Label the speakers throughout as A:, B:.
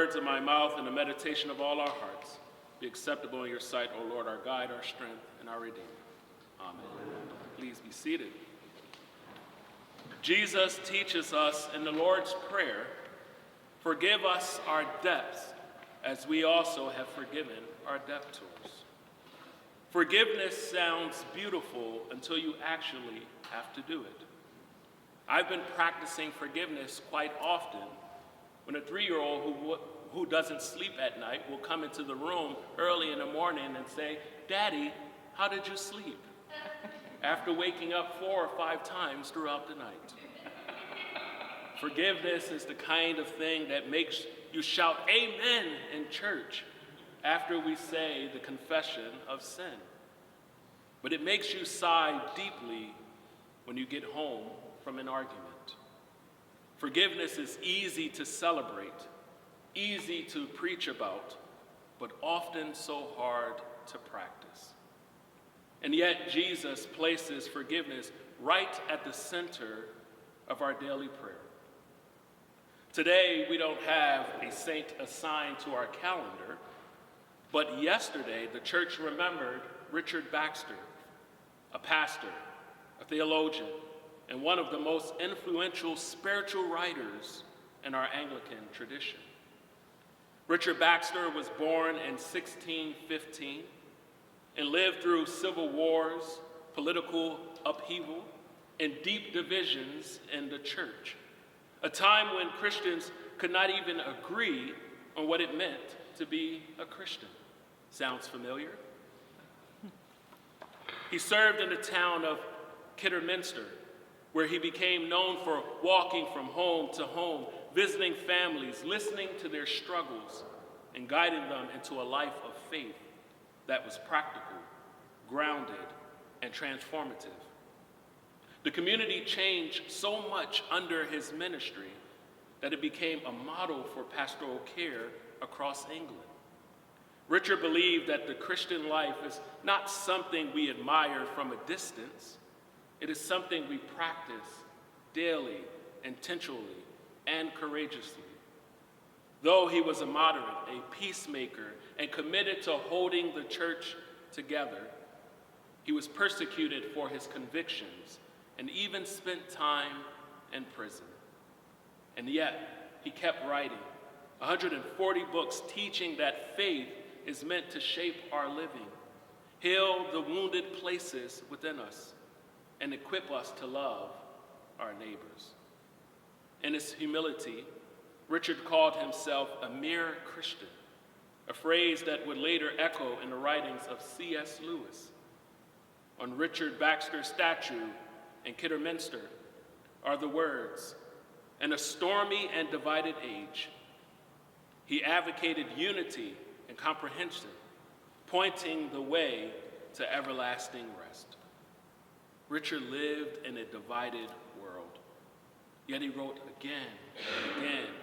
A: words of my mouth and the meditation of all our hearts be acceptable in your sight, O Lord, our guide, our strength, and our Redeemer. Amen. Please be seated. Jesus teaches us in the Lord's Prayer, "Forgive us our debts, as we also have forgiven our debtors." Forgiveness sounds beautiful until you actually have to do it. I've been practicing forgiveness quite often when a 3-year-old who doesn't sleep at night will come into the room early in the morning and say, "Daddy, how did you sleep?" after waking up 4 or 5 times throughout the night. Forgiveness is the kind of thing that makes you shout amen in church after we say the confession of sin. But it makes you sigh deeply when you get home from an argument. Forgiveness is easy to celebrate, easy to preach about, but often so hard to practice. And yet Jesus places forgiveness right at the center of our daily prayer. Today, we don't have a saint assigned to our calendar, but yesterday the church remembered Richard Baxter, a pastor, a theologian, and one of the most influential spiritual writers in our Anglican tradition. Richard Baxter was born in 1615 and lived through civil wars, political upheaval, and deep divisions in the church, a time when Christians could not even agree on what it meant to be a Christian. Sounds familiar? He served in the town of Kidderminster, where he became known for walking from home to home, visiting families, listening to their struggles, and guiding them into a life of faith that was practical, grounded, and transformative. The community changed so much under his ministry that it became a model for pastoral care across England. Richard believed that the Christian life is not something we admire from a distance. It is something we practice daily, intentionally, and courageously. Though he was a moderate, a peacemaker, and committed to holding the church together, he was persecuted for his convictions and even spent time in prison. And yet, he kept writing 140 books teaching that faith is meant to shape our living, heal the wounded places within us, and equip us to love our neighbors. In his humility, Richard called himself a mere Christian, a phrase that would later echo in the writings of C.S. Lewis. On Richard Baxter's statue in Kidderminster are the words, "In a stormy and divided age, he advocated unity and comprehension, pointing the way to everlasting rest." Richard lived in a divided world, yet he wrote again and again,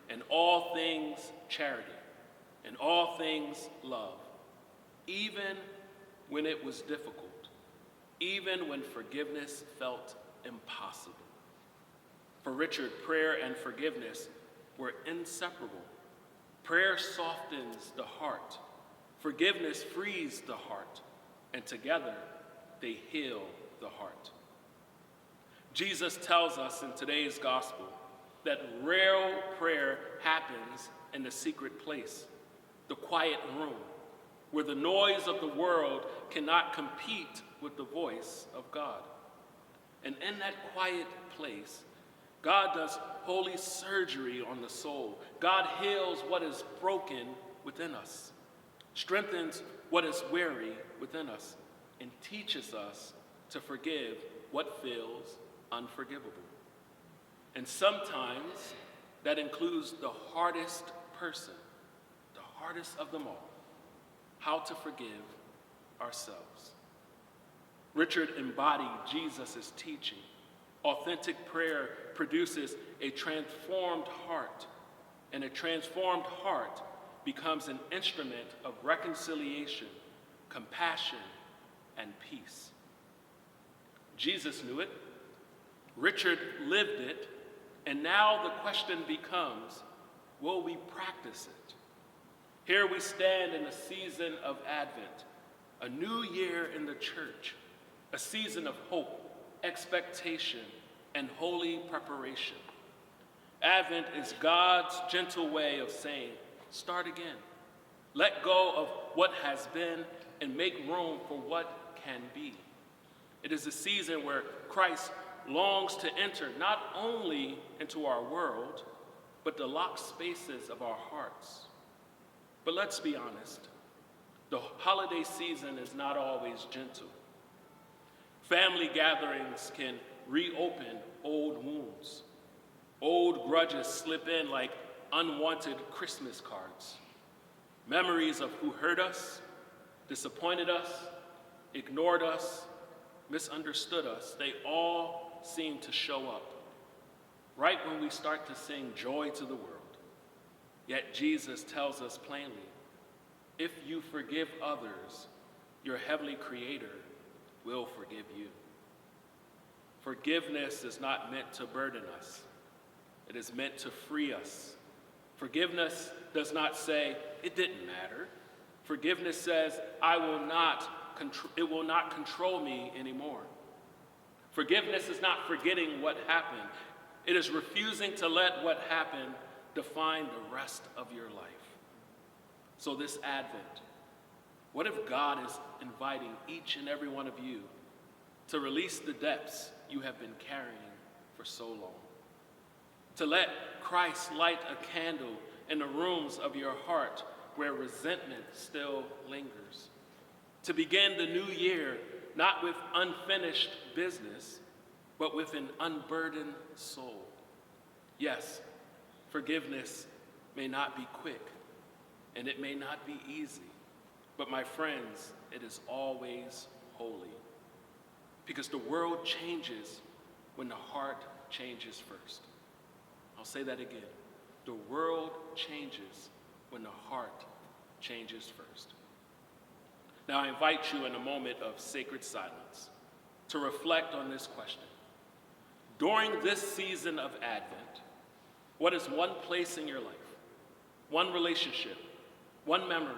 A: "In all things charity, in all things love," even when it was difficult, even when forgiveness felt impossible. For Richard, prayer and forgiveness were inseparable. Prayer softens the heart, forgiveness frees the heart, and together they heal the heart. Jesus tells us in today's gospel that real prayer happens in the secret place, the quiet room, where the noise of the world cannot compete with the voice of God. And in that quiet place, God does holy surgery on the soul. God heals what is broken within us, strengthens what is weary within us, and teaches us to forgive what feels unforgivable. And sometimes that includes the hardest person, the hardest of them all, how to forgive ourselves. Richard embodied Jesus' teaching. Authentic prayer produces a transformed heart, and a transformed heart becomes an instrument of reconciliation, compassion, and peace. Jesus knew it, Richard lived it, and now the question becomes, Will we practice it? Here we stand in a season of Advent, a new year in the church, a season of hope, expectation, and holy preparation. Advent is God's gentle way of saying, start again. Let go of what has been and make room for what can be. It is a season where Christ longs to enter not only into our world, but the locked spaces of our hearts. But let's be honest, the holiday season is not always gentle. Family gatherings can reopen old wounds. Old grudges slip in like unwanted Christmas cards. Memories of who hurt us, disappointed us, ignored us, misunderstood us, they all seem to show up right when we start to sing joy to the world. Yet Jesus tells us plainly, if you forgive others, your heavenly Creator will forgive you. Forgiveness is not meant to burden us. It is meant to free us. Forgiveness does not say, it didn't matter. Forgiveness says, it will not control me anymore. Forgiveness is not forgetting what happened. It is refusing to let what happened define the rest of your life. So this Advent, what if God is inviting each and every one of you to release the depths you have been carrying for so long? To let Christ light a candle in the rooms of your heart where resentment still lingers. To begin the new year not with unfinished business, but with an unburdened soul. Yes, forgiveness may not be quick, and it may not be easy, but my friends, it is always holy. Because the world changes when the heart changes first. I'll say that again. The world changes when the heart changes first. Now I invite you in a moment of sacred silence to reflect on this question. During this season of Advent, what is one place in your life, one relationship, one memory,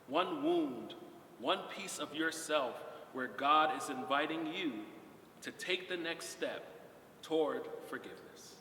A: one wound, one piece of yourself where God is inviting you to take the next step toward forgiveness?